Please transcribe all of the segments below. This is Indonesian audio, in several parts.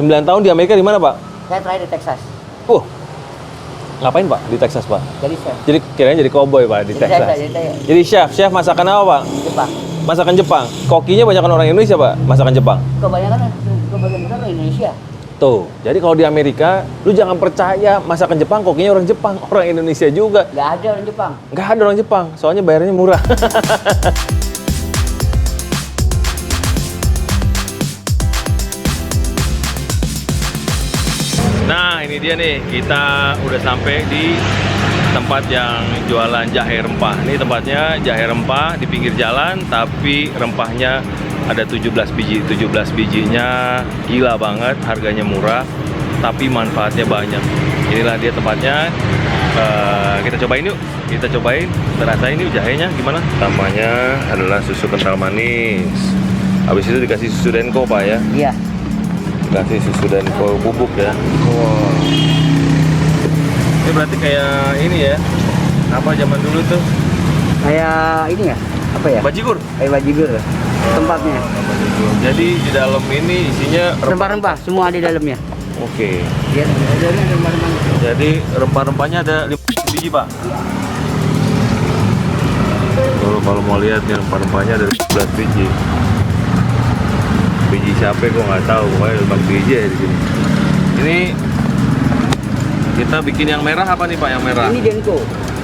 9 tahun di Amerika di mana, Pak? Saya terakhir di Texas. Ngapain, Pak, di Texas, Pak? Jadi chef. Jadi kirain jadi cowboy, Pak, di Jadi Texas. jadi Jadi chef masakan apa, Pak? Jepang. Masakan Jepang. Kokinya banyak orang Indonesia, Pak, masakan Jepang. Kebanyakan besar orang Indonesia. Tuh, jadi kalau di Amerika, lu jangan percaya masakan Jepang, kokinya orang Jepang, orang Indonesia juga. Nggak ada orang Jepang. Nggak ada orang Jepang, soalnya bayarnya murah. Nah, ini dia nih, kita udah sampai di tempat yang jualan jahe rempah. Ini tempatnya jahe rempah di pinggir jalan, tapi rempahnya ada 17 biji. 17 bijinya gila banget, harganya murah, tapi manfaatnya banyak. Inilah dia tempatnya. Kita cobain yuk. Kita cobain, kita rasain yuk jahenya gimana. Pertamanya adalah susu kental manis. Habis itu dikasih susu denko, Pak, ya. Iya. Kasih susu denko bubuk ya. Wow. Ini berarti kayak ini ya. Apa zaman dulu tuh? Kayak ini ya? Apa ya? Bajigur. Kayak bajigur. Tempatnya. Jadi di dalam ini isinya Rempah-rempah semua di dalamnya. Oke. Iya, ada rempah-rempah. Jadi rempah-rempahnya ada 5 biji, Pak. Kalau mau lihat nih rempah-rempahnya ada 11 biji. Biji siapa kok nggak tahu, pokoknya 5 biji ya di sini. Ini kita bikin yang merah apa nih, Pak, yang merah? Ini denko.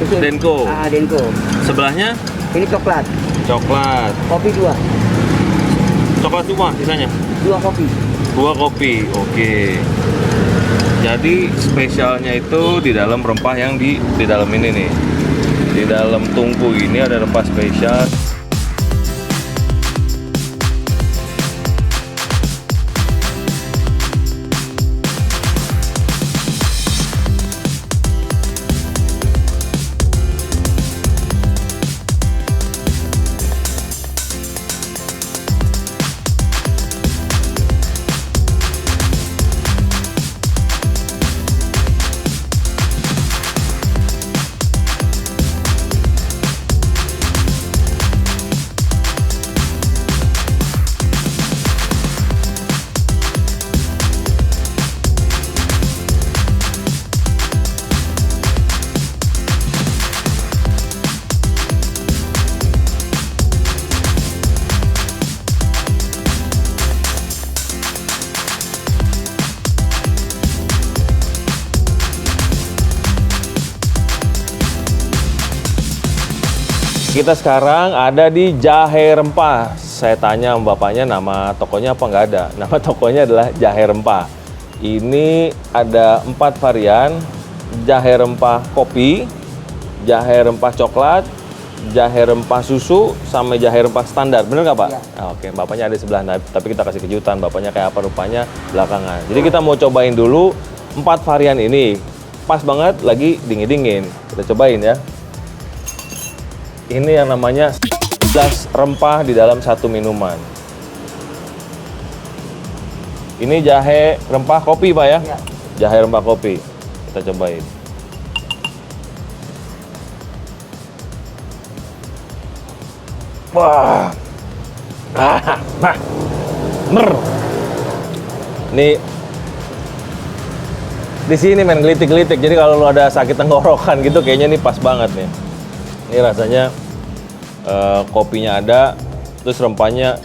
Denko. Denko. Sebelahnya Ini coklat. coklat. Kopi 2. Coklat semua sisanya? 2 kopi. 2 kopi, oke. Jadi spesialnya itu di dalam rempah yang di dalam ini nih. Di dalam tungku ini ada rempah spesial. Kita sekarang ada di Jahe Rempah. Saya tanya sama bapaknya nama tokonya apa, nggak ada. Nama tokonya adalah Jahe Rempah. Ini ada 4 varian, jahe rempah kopi, jahe rempah coklat, jahe rempah susu, sama jahe rempah standar. Bener nggak, Pak? Iya. Oke, bapaknya ada di sebelah, tapi kita kasih kejutan. Bapaknya kayak apa rupanya belakangan. Jadi kita mau cobain dulu 4 varian ini. Pas banget, lagi dingin-dingin. Kita cobain ya. Ini yang namanya 11 rempah di dalam satu minuman. Ini jahe rempah kopi, Pak, ya? Iya. Jahe rempah kopi. Kita cobain. Wah. Mer. Nih. Di sini men gelitik-gelitik. Jadi kalau lu ada sakit tenggorokan gitu kayaknya nih pas banget nih. Ini rasanya kopinya ada, terus rempahnya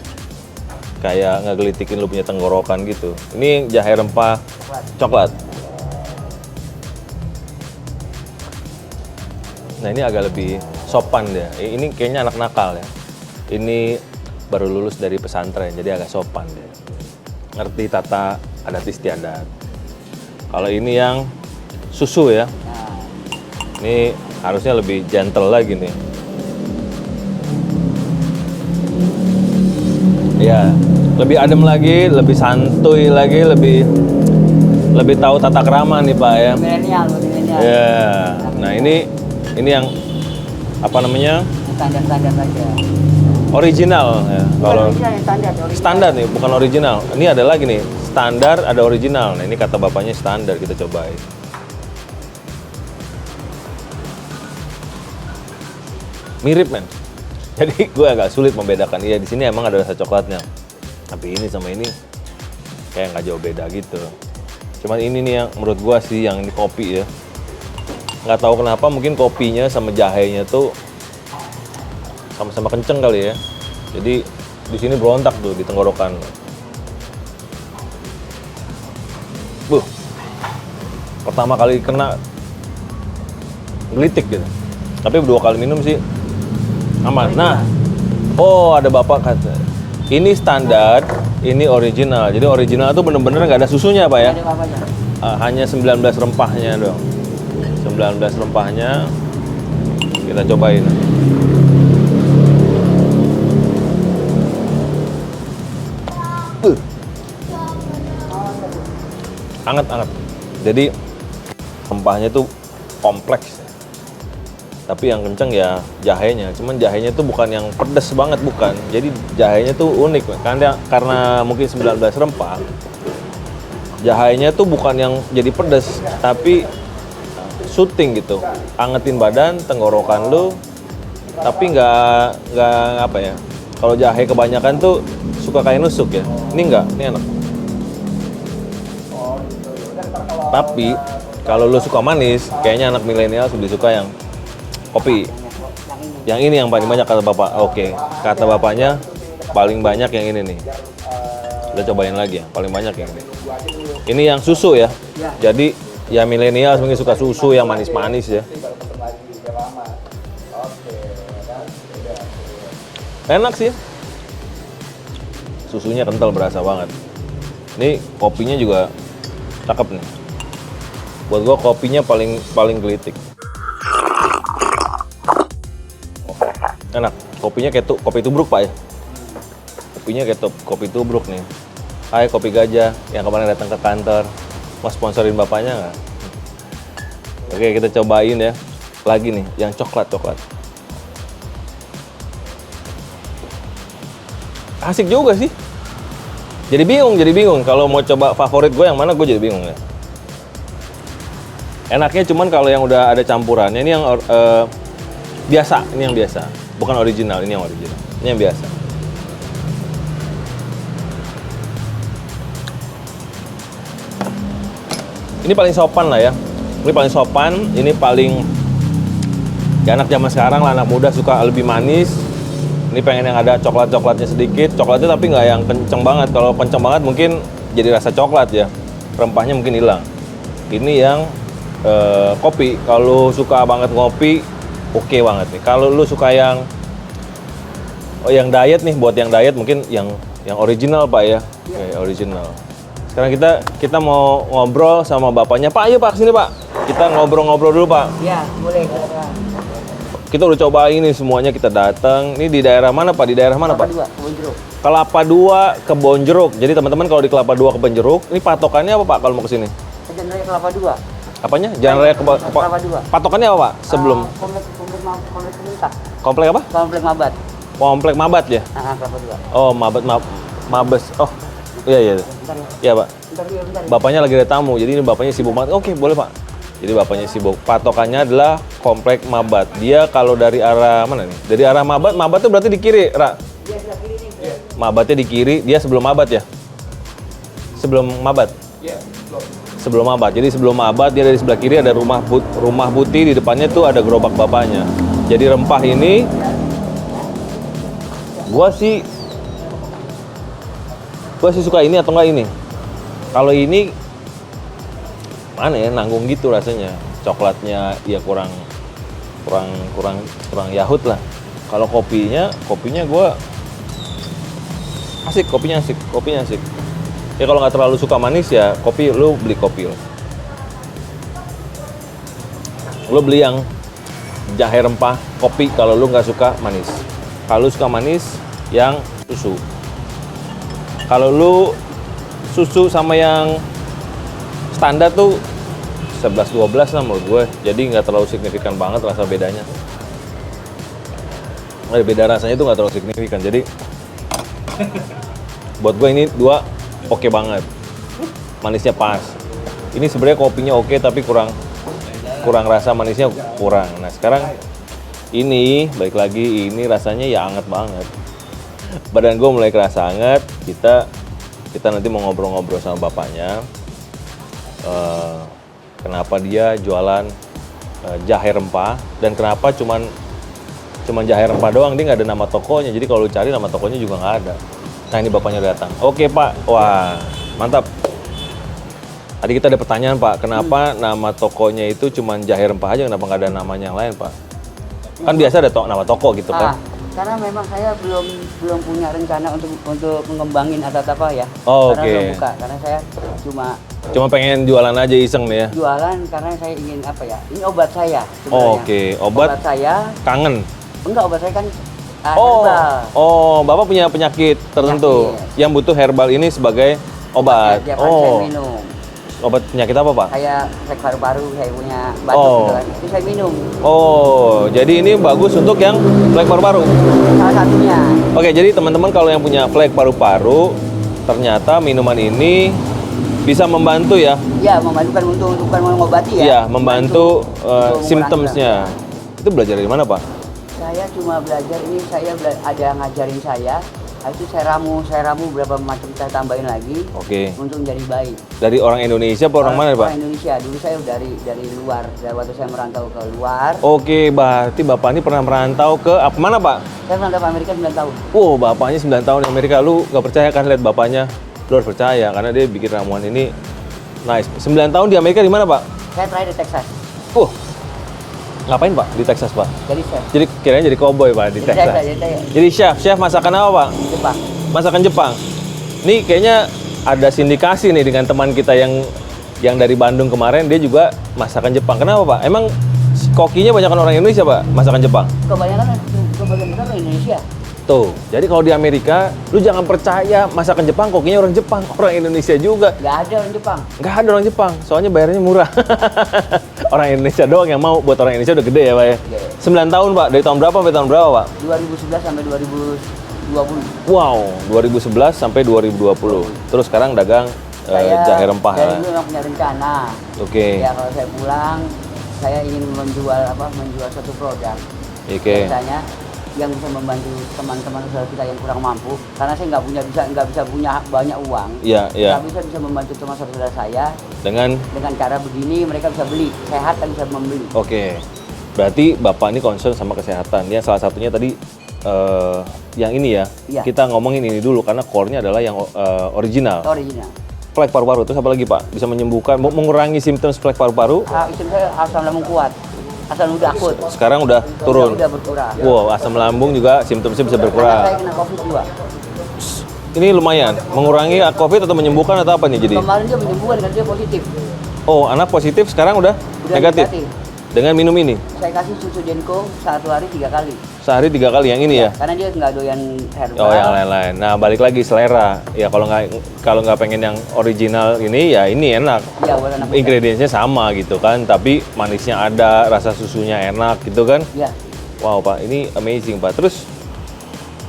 kayak ngegelitikin lu punya tenggorokan gitu. Ini jahe rempah coklat. Nah, ini agak lebih sopan dia. Ini kayaknya anak nakal ya. Ini baru lulus dari pesantren, jadi agak sopan dia. Ngerti tata adat istiadat. Kalau ini yang susu ya. Ini harusnya lebih gentle lagi nih. Ya, lebih adem lagi, lebih santuy lagi, lebih tahu tata krama nih, Pak, ya. Milenial. Ya. Nah, ini yang apa namanya? Standar saja. Original ya. Kalau Standar. standar nih, bukan original. Ini ada lagi nih, standar ada original. Nah, ini kata bapaknya standar, kita cobain. Mirip, men. Jadi gue agak sulit membedakan. Iya, di sini emang ada rasa coklatnya. Tapi ini sama ini kayak nggak jauh beda gitu. Cuman ini nih yang menurut gua sih yang ini kopi ya. Nggak tahu kenapa mungkin kopinya sama jahenya tuh sama-sama kenceng kali ya. Jadi di sini berontak tuh di tenggorokan. Pertama kali kena gelitik gitu. Tapi 2 kali minum sih aman. Nah, oh ada bapak kata, ini standar, ini original. Jadi original tuh bener-bener nggak ada susunya Pak ya? Ada apa-apanya. Hanya 19 rempahnya dong. 19 rempahnya kita cobain. Anget-anget. Jadi rempahnya tuh kompleks. Tapi yang kenceng ya jahenya. Cuman jahenya tuh bukan yang pedes banget, bukan. Jadi jahenya tuh unik. Karena mungkin 19 rempah. Jahenya tuh bukan yang jadi pedes, tapi syuting gitu. Angetin badan, tenggorokan lu. Tapi nggak apa ya. Kalau jahe kebanyakan tuh suka kayak nusuk ya. Ini enggak, ini enak. Tapi kalau lu suka manis, kayaknya anak milenial lebih suka yang kopi. Yang ini yang paling banyak kata bapak. Oke, kata bapaknya paling banyak yang ini nih. Kita cobain lagi ya, paling banyak yang ini. Ini yang susu ya. Jadi ya milenial mungkin suka susu yang manis-manis ya. Enak sih. Susunya kental, berasa banget. Ini kopinya juga cakep nih. Buat gua kopinya paling gelitik. Enak. Kopinya kayak kopi tubruk Pak ya. Kopinya kayak kopi tubruk nih. Hai Kopi Gajah yang kemarin datang ke kantor. Mau sponsorin bapaknya nggak? Oke, kita cobain ya. Lagi nih, yang coklat. Asik juga sih. Jadi bingung. Kalau mau coba favorit gue yang mana, gue jadi bingung ya. Enaknya cuman kalau yang udah ada campurannya, ini yang biasa, ini yang biasa. Bukan original, ini yang original. Ini yang biasa. Ini paling sopan lah ya. Ini paling sopan, ini paling ya anak zaman sekarang lah, anak muda suka lebih manis. Ini pengen yang ada coklat-coklatnya sedikit, coklatnya tapi nggak yang kenceng banget. Kalau kenceng banget mungkin jadi rasa coklat ya, rempahnya mungkin hilang. Ini yang kopi, kalau suka banget ngopi, oke banget nih. Kalau lu suka yang yang diet nih, buat yang diet mungkin yang original Pak ya, kayak original. Sekarang kita mau ngobrol sama bapaknya. Pak, ayo Pak, kesini Pak. Kita ngobrol-ngobrol dulu Pak. Iya, boleh. Kita udah coba ini semuanya, kita datang. Ini di daerah mana Pak? Di daerah mana Pak? Kelapa 2 Kebonjeruk. Jadi teman-teman kalau di Kelapa 2 Kebonjeruk, ini patokannya apa Pak kalau mau kesini? Jalan Raya Kelapa 2. Apanya? Jalan Raya Kelapa 2. Patokannya apa Pak? Sebelum Komplek Pemerintah. Komplek apa? Komplek Mabat. Komplek Mabat ya? Kelapa 2. Oh, Mabes. Oh, iya. Bentar ya. Iya Pak. Bentar. Bapaknya lagi ada tamu, jadi ini bapaknya sibuk banget. Oke, boleh Pak. Jadi bapaknya sibuk. Patokannya adalah Komplek Mabat. Dia kalau dari arah mana nih? Dari arah Mabat tuh berarti di kiri, Ra? Iya, sebelah kiri nih. Mabatnya di kiri, dia sebelum Mabat ya? Sebelum Mabat? Iya, Sebelum Mabat. Jadi sebelum Mabat dia dari sebelah kiri ada rumah putih, di depannya tuh ada gerobak bapaknya. Jadi rempah ini gua sih suka ini atau enggak ini. Kalau ini mana ya, nanggung gitu rasanya. Coklatnya ya kurang yahut lah. Kalau kopinya gua asik, kopinya asik. Ya kalau nggak terlalu suka manis ya kopi, lu beli kopi lo. Lu beli yang jahe rempah kopi kalau lu nggak suka manis. Kalau lu suka manis, yang susu. Kalau lu susu sama yang standar tuh 11-12 lah menurut gue. Jadi nggak terlalu signifikan banget rasa bedanya. Beda rasanya itu nggak terlalu signifikan. Jadi buat gue ini 2 oke banget. Manisnya pas. Ini sebenarnya kopinya oke tapi kurang rasa manisnya kurang. Nah sekarang ini balik lagi, ini rasanya ya anget banget. Badan gue mulai kerasa anget. Kita Kita nanti mau ngobrol-ngobrol sama bapaknya. Kenapa dia jualan jahe rempah dan kenapa cuman jahe rempah doang, dia nggak ada nama tokonya. Jadi kalau lu cari nama tokonya juga nggak ada. Nah ini bapaknya datang. Oke Pak, wah mantap. Tadi kita ada pertanyaan Pak, kenapa nama tokonya itu cuman jahe rempah aja, kenapa nggak ada namanya yang lain Pak? Kan biasa ada nama toko gitu kan? Karena memang saya belum punya rencana untuk mengembangin atau apa ya. Oh, karena oke. belum buka, karena saya Cuma pengen jualan aja iseng nih ya? jualan karena saya ingin apa ya? Ini obat saya sebenarnya. Oh, oke. Obat saya kangen? enggak, obat saya kan Oh, herbal. Bapak punya penyakit tertentu yang butuh herbal ini sebagai obat. Tiap hari saya minum. Obat penyakit apa Pak? Kayak flek paru-paru, saya punya batuk gitu kan. Itu saya minum. Oh, jadi ini bagus untuk yang flek paru-paru. Salah satunya. Oke, jadi teman-teman kalau yang punya flek paru-paru, ternyata minuman ini bisa membantu ya? Ya, membantu kan untuk bukan mengobati ya. Iya, membantu untuk simptomsnya. Itu belajar dari mana Pak? Saya cuma belajar ini, ada yang ngajarin saya. Itu saya ramu berapa macam, saya tambahin lagi. Oke. Untuk menjadi baik. Dari orang Indonesia apa orang mana Pak? Orang Indonesia. Dulu saya dari luar, dari waktu saya merantau ke luar. Oke, berarti Bapak ini pernah merantau ke mana Pak? Saya merantau ke Amerika 9 tahun. Oh, bapaknya 9 tahun di Amerika. Lu nggak percaya kan lihat bapaknya? Lu harus percaya karena dia bikin ramuan ini nice. 9 tahun di Amerika di mana Pak? Saya terakhir di Texas. Ngapain Pak di Texas Pak? Jadi chef. Jadi kirain jadi cowboy Pak di Texas. Jadi chef masakan apa Pak? Jepang. Masakan Jepang. Nih kayaknya ada sindikasi nih dengan teman kita yang dari Bandung kemarin, dia juga masakan Jepang. Kenapa Pak? Emang kokinya banyak orang Indonesia Pak, masakan Jepang? Kebanyakan orang Indonesia. Tuh, jadi kalau di Amerika, lu jangan percaya masakan Jepang, kokinya orang Jepang, orang Indonesia juga. Nggak ada orang Jepang. Nggak ada orang Jepang, soalnya bayarnya murah. Orang Indonesia doang yang mau, buat orang Indonesia udah gede ya Pak ya? 9 tahun Pak, dari tahun berapa sampai tahun berapa Pak? 2011 sampai 2020. Wow, 2011 sampai 2020. Terus sekarang dagang jahe rempah. Saya dulu memang punya rencana. Oke. Ya kalau saya pulang, saya ingin menjual satu produk. Oke. Biasanya yang bisa membantu teman-teman saudara kita yang kurang mampu, karena saya nggak bisa punya banyak uang. Iya, iya. Tapi saya bisa membantu teman saudara saya Dengan cara begini, mereka bisa beli, sehat dan bisa membeli. Oke. Berarti Bapak ini concern sama kesehatan. Ya salah satunya tadi yang ini ya. Iya. Kita ngomongin ini dulu karena core-nya adalah yang original. Original. Flek paru-paru terus apa lagi Pak? Bisa menyembuhkan, mengurangi simptom flek paru-paru. Istri saya asam lambung kuat, asam udah akut. Sekarang udah turun. Udah berkurang. Wow, asam lambung juga simptomnya bisa Karena berkurang. saya kena COVID juga. Ini lumayan, mengurangi COVID atau menyembuhkan atau apa nih jadi? Kemarin dia menyembuhkan karena dia positif. Oh, anak positif sekarang udah negatif. Dengan minum ini? Saya kasih susu Denko 1 hari 3 kali. Sehari 3 kali yang ini ya? Karena dia nggak doyan herbal. Oh, yang lain-lain. Nah, balik lagi selera. Ya kalau nggak pengen yang original ini ya ini enak. Iya, buat anak muda. Ingredientsnya sama gitu kan, tapi manisnya ada, rasa susunya enak gitu kan. Iya. Wow Pak, ini amazing Pak. Terus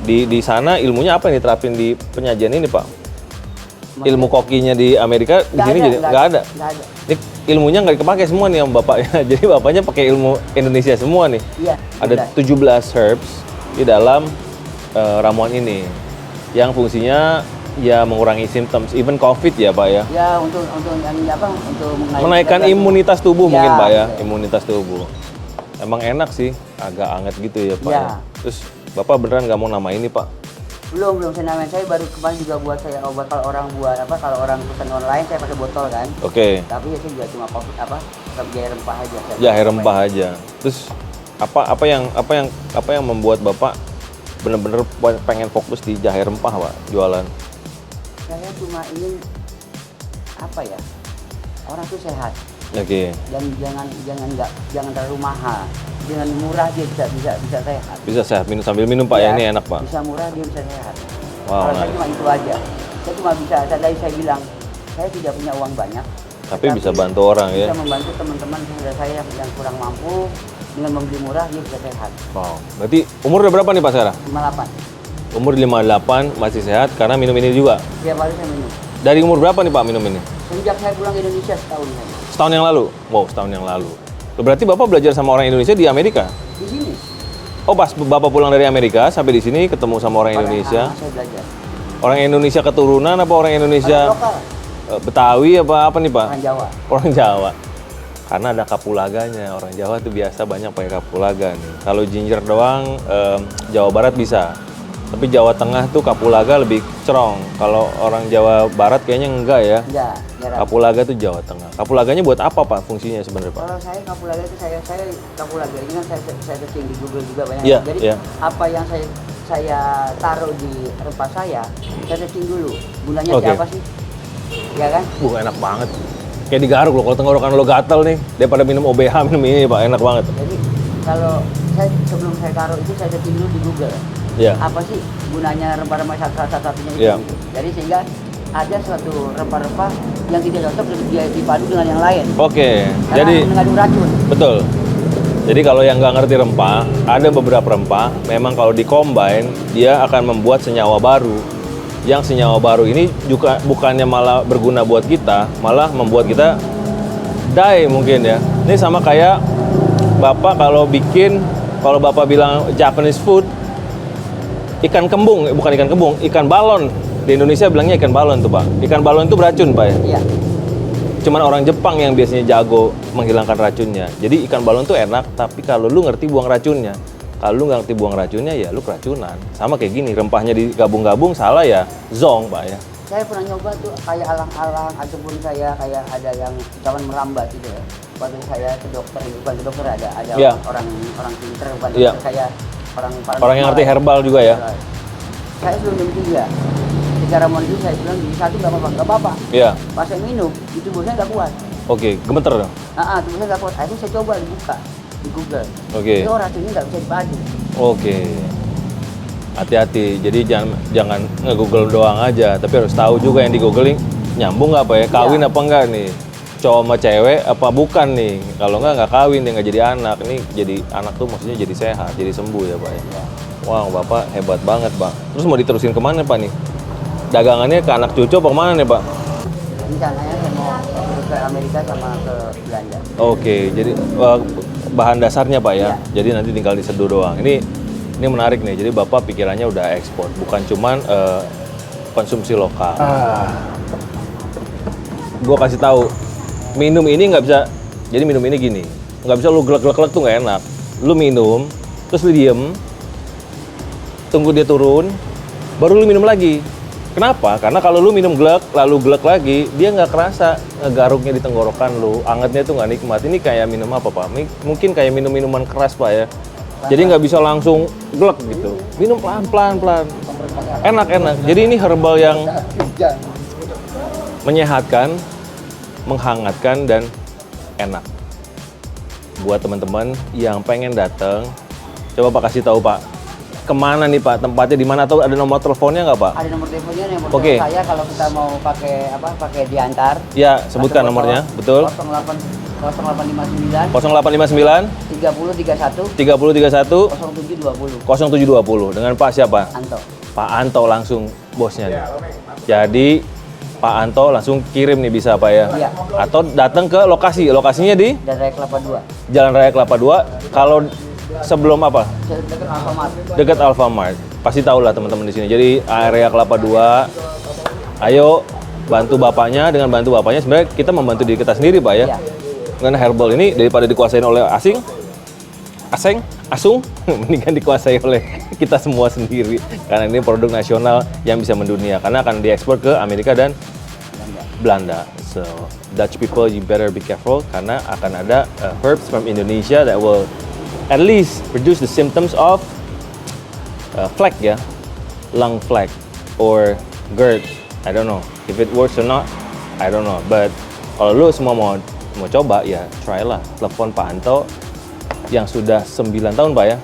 di sana ilmunya apa yang diterapin di penyajian ini Pak? Ilmu kokinya di Amerika di sini jadi nggak ada. Nggak ada. Ini ilmunya nggak dipakai semua nih sama bapaknya. Jadi bapaknya pakai ilmu Indonesia semua nih. Iya. Ada 17 herbs di dalam ramuan ini yang fungsinya ya mengurangi symptoms, even COVID ya Pak ya. Ya untuk untuk Menaikkan imunitas tubuh Ya, mungkin Pak ya, betul. imunitas tubuh. Emang enak sih, agak anget gitu ya Pak. Ya. Ya. Terus Bapak beneran nggak mau nama ini Pak? Belum saya namain, saya baru kemarin juga buat saya obat kalau orang kalau orang pesan online saya pakai botol kan. Oke. Tapi ya saya juga cuma kopi jahe rempah aja. Jahe rempah aja. Terus apa yang membuat Bapak bener-bener pengen fokus di jahe rempah Pak jualan? Saya cuma ingin orang tuh sehat. Oke. Dan jangan terlalu mahal. Dengan murah dia bisa sehat. Bisa sehat sambil minum Pak ya, ini enak Pak. Bisa murah dia bisa sehat. Wow, Kalau saya nice. cuma itu aja. Saya cuma bisa, tadi saya bilang saya tidak punya uang banyak. Tapi bisa bantu orang ya. Bisa membantu teman-teman saudara saya yang kurang mampu dengan membeli murah dia bisa sehat. Wow. Berarti umur udah berapa nih Pak sekarang? 58. Umur 58 masih sehat karena minum ini juga. Tiap hari saya minum. Dari umur berapa nih Pak minum ini? Sejak saya pulang ke Indonesia setahun saya. Setahun yang lalu? Wow, setahun yang lalu. Berarti Bapak belajar sama orang Indonesia di Amerika? Di sini. Oh, pas Bapak pulang dari Amerika sampai di sini ketemu sama orang Indonesia. Saya belajar. Orang Indonesia keturunan apa orang Indonesia Lokal, Betawi apa nih Pak? orang Jawa. Orang Jawa. Karena ada kapulaganya. Orang Jawa tuh biasa banyak pakai kapulaga nih. Kalau ginger doang Jawa Barat bisa. Tapi Jawa Tengah tuh kapulaga lebih cerong. Kalau orang Jawa Barat kayaknya enggak ya. Enggak, jarang. Kapulaga tuh Jawa Tengah. Kapulaganya buat apa Pak fungsinya sebenarnya Pak? Kalau saya kapulaga itu saya kapulaga ini kan saya searching di Google juga banyak. Iya, Jadi iya. apa yang saya taruh di rempah saya searching dulu. Gunanya Oke. siapa sih? Ya kan? Enak banget. Kayak digaruk loh, kalau tenggorokan lo gatel nih, daripada minum OBH, minum ini Pak, enak banget. Jadi kalau sebelum saya taruh itu saya searching dulu di Google. Iya. Apa sih gunanya rempah-rempah satu-satunya itu? Iya. Jadi sehingga ada suatu rempah-rempah yang tidak cocok dia dipadu dengan yang lain. Oke, Karena jadi mengandung racun. betul. Jadi kalau yang nggak ngerti rempah, ada beberapa rempah, memang kalau di-combine, dia akan membuat senyawa baru. Yang senyawa baru ini juga bukannya malah berguna buat kita, malah membuat kita die mungkin ya. Ini sama kayak Bapak kalau Bapak bilang Japanese food, ikan kembung, bukan ikan kembung, ikan balon. Di Indonesia bilangnya ikan balon tuh Pak. Ikan balon itu beracun Pak ya? Iya. Cuman orang Jepang yang biasanya jago menghilangkan racunnya. Jadi ikan balon tuh enak, tapi kalau lu ngerti buang racunnya. Kalau lu nggak ngerti buang racunnya, ya lu keracunan. Sama kayak gini, rempahnya digabung-gabung, salah ya zong Pak ya. Saya pernah nyoba tuh kayak alang-alang ataupun saya kayak ada yang cawan merambat gitu ya. Waktu saya ke dokter, bukan ke dokter ada Iya. orang pinter, bukan Iya. dokter, kayak orang Orang yang ngerti herbal juga ya. Saya sebelum minum 3. Secara ramuan itu saya bilang di satu nggak apa-apa. Iya. Pas saya minum, itu bosnya nggak kuat. Oke, gemeter dong. Tubuhnya nggak kuat. Akhirnya saya coba dibuka di Google. Oke. Itu racunnya nggak bisa dipadu. Oke. Hati-hati. Jadi jangan nge-google doang aja, tapi harus tahu juga yang di-googling nyambung nggak Pak ya? Kawin apa enggak nih? Cowok sama cewek apa bukan nih? Kalau nggak kawin dia nggak jadi anak. Ini jadi anak tuh maksudnya jadi sehat, jadi sembuh ya Pak ya. Wow, Bapak hebat banget Pak. Terus mau diterusin kemana Pak nih? Dagangannya ke anak cucu apa kemana nih Pak? Rencananya saya mau ke Amerika sama ke Belanda. Oke, jadi bahan dasarnya Pak ya. Iya. Jadi nanti tinggal diseduh doang. Ini menarik nih. Jadi Bapak pikirannya udah ekspor, bukan cuman konsumsi lokal. Gua kasih tahu, minum ini nggak bisa. Jadi minum ini gini, nggak bisa lu glek-glek tuh nggak enak. Lu minum, terus lu diem, tunggu dia turun, baru lu minum lagi. Kenapa? Karena kalau lu minum glek, lalu glek lagi, dia nggak kerasa ngegaruknya di tenggorokan lu. Angetnya tuh nggak nikmat. Ini kayak minum apa Pak? Mungkin kayak minum minuman keras Pak ya. Jadi nggak bisa langsung glek gitu. Minum pelan-pelan. Enak-enak. Jadi ini herbal yang menyehatkan, menghangatkan, dan enak. Buat teman-teman yang pengen datang, coba Pak kasih tahu Pak. Kemana nih Pak tempatnya, di mana, atau ada nomor teleponnya nggak Pak? Ada nomor teleponnya, nomor Oke. telepon saya kalau kita mau pakai diantar. Ya, sebutkan nomornya, betul. 0859 0859 3031 3031 0720 0720 dengan Pak siapa? Anto. Pak Anto langsung bosnya nih. Jadi Pak Anto langsung kirim nih bisa Pak ya? Iya. Atau datang ke lokasi. Lokasinya di Dan Raya Kelapa 2. Jalan Raya Kelapa 2. Kalau sebelum apa? Dekat Alfamart. Dekat Alfamart. Pasti tahu lah teman-teman di sini. Jadi area Kelapa 2. Ayo bantu bapaknya. Dengan bantu bapaknya sebenarnya kita membantu diri kita sendiri Pak ya. Iya. Karena herbal ini daripada dikuasain oleh asing, asung, mendingan dikuasai oleh kita semua sendiri. Karena ini produk nasional yang bisa mendunia. Karena akan diekspor ke Amerika dan Belanda. So, Dutch people, you better be careful. Karena akan ada herbs from Indonesia that will at least reduce the symptoms of flek ya. Lung flek or GERD. I don't know. If it works or not, I don't know. But kalau lu semua mau coba ya try lah. Telepon Pak Anto yang sudah 9 tahun Pak ya.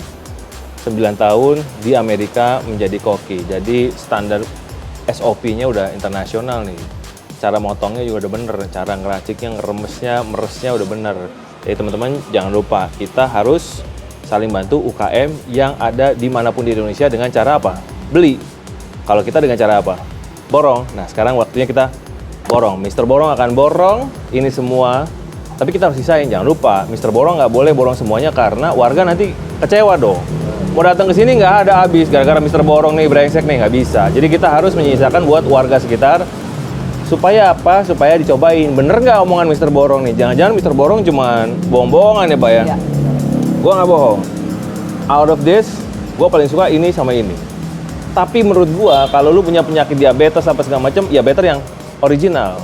9 tahun di Amerika menjadi koki. Jadi standar SOP-nya udah internasional nih. Cara motongnya juga udah bener. Cara ngeraciknya, ngeremesnya, meresnya udah bener. Jadi teman-teman jangan lupa kita harus saling bantu UKM yang ada dimanapun di Indonesia dengan cara apa? Beli. Kalau kita dengan cara apa? Borong. Nah sekarang waktunya kita borong. Mr. Borong akan borong ini semua. Tapi kita harus sisain, jangan lupa Mr. Borong nggak boleh borong semuanya karena warga nanti kecewa dong. mau datang ke sini nggak ada habis gara-gara Mr. Borong nih brengsek nih, nggak bisa. Jadi kita harus menyisakan buat warga sekitar supaya apa? Supaya dicobain. Bener nggak omongan Mr. Borong nih? Jangan-jangan Mr. Borong cuman bohong-bohongan ya Pak ya? Iya. Gua nggak bohong. Out of this, gua paling suka ini sama ini. Tapi menurut gua kalau lu punya penyakit diabetes apa segala macam, ya better yang original.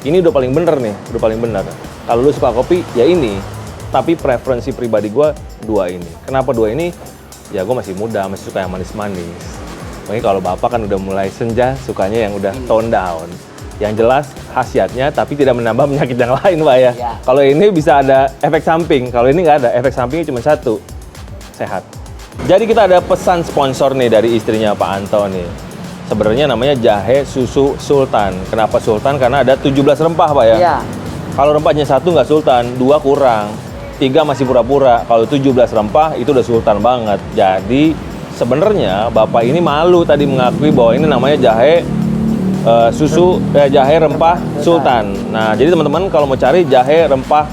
Ini udah paling bener nih, udah paling bener. Kalau lu suka kopi, ya ini. Tapi preferensi pribadi gua dua ini. Kenapa dua ini? Ya gue masih muda, masih suka yang manis-manis. Mungkin kalau bapak kan udah mulai senja, sukanya yang udah tone down. Yang jelas khasiatnya, tapi tidak menambah penyakit yang lain, Pak ya. Ya. Kalau ini bisa ada efek samping, kalau ini nggak ada. Efek sampingnya cuma satu, sehat. Jadi kita ada pesan sponsor nih dari istrinya Pak Anto nih. Sebenarnya namanya jahe susu sultan. Kenapa sultan? Karena ada 17 rempah, Pak ya. Iya. Kalau rempahnya satu nggak sultan, dua kurang. 3 masih pura-pura, kalau 17 rempah itu udah sultan banget. Jadi sebenarnya Bapak ini malu tadi mengakui bahwa ini namanya jahe jahe rempah sultan. Nah, jadi teman-teman kalau mau cari jahe rempah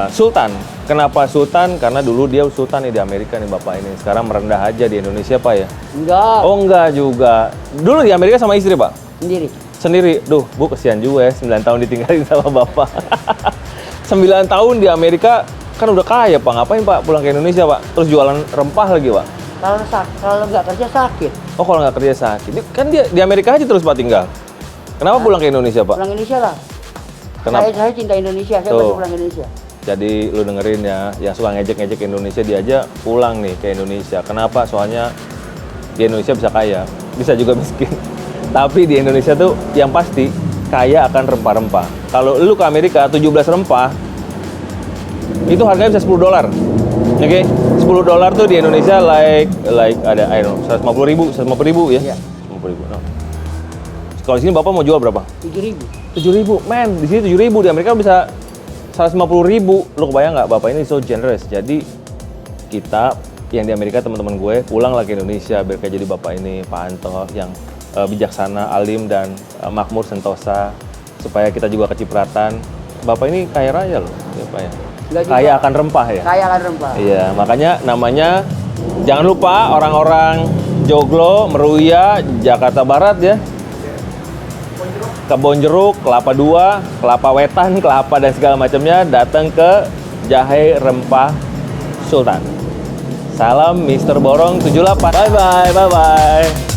sultan. Kenapa sultan? Karena dulu dia sultan nih di Amerika nih Bapak ini. Sekarang merendah aja di Indonesia Pak ya? Enggak. Oh enggak juga. Dulu di Amerika sama istri Pak? Sendiri. Sendiri. Duh, Bu kesian juga ya 9 tahun ditinggalin sama Bapak. 9 tahun di Amerika kan udah kaya Pak, ngapain Pak pulang ke Indonesia Pak? Terus jualan rempah lagi Pak? Kalau nggak kerja sakit. Oh kalau nggak kerja sakit, kan dia di Amerika aja terus Pak tinggal. Kenapa pulang ke Indonesia Pak? Pulang Indonesia lah. Kenapa? Saya cinta Indonesia, saya Tuh. pasti pulang Indonesia. Jadi lu dengerin ya, yang suka ngejek-ngejek Indonesia dia aja pulang nih ke Indonesia. Kenapa? Soalnya di Indonesia bisa kaya, bisa juga miskin. Tapi di Indonesia tuh yang pasti kaya akan rempah-rempah. Kalau lu ke Amerika 17 rempah, itu harganya bisa $10. Oke, $10 tuh di Indonesia like ada I don't know 150.000 ya. Iya. 150.000. No. Kalau di sini Bapak mau jual berapa? 7.000. 7.000, men. Di sini 7.000, di Amerika bisa 150.000. Lu kebayang nggak? Bapak ini so generous. Jadi kita yang di Amerika teman-teman gue pulang lagi ke Indonesia biar kayak jadi Bapak ini Pak Anto yang bijaksana, alim dan makmur sentosa supaya kita juga kecipratan. Bapak ini kaya raya loh, ya Pak ya. Kaya akan rempah ya. Kaya akan rempah. Iya, makanya namanya jangan lupa orang-orang Joglo, Meruya, Jakarta Barat ya. Kebon Jeruk, Kelapa Dua, Kelapa Wetan, kelapa dan segala macamnya datang ke Jahe Rempah Sultan. Salam Mr. Borong 78. Bye bye.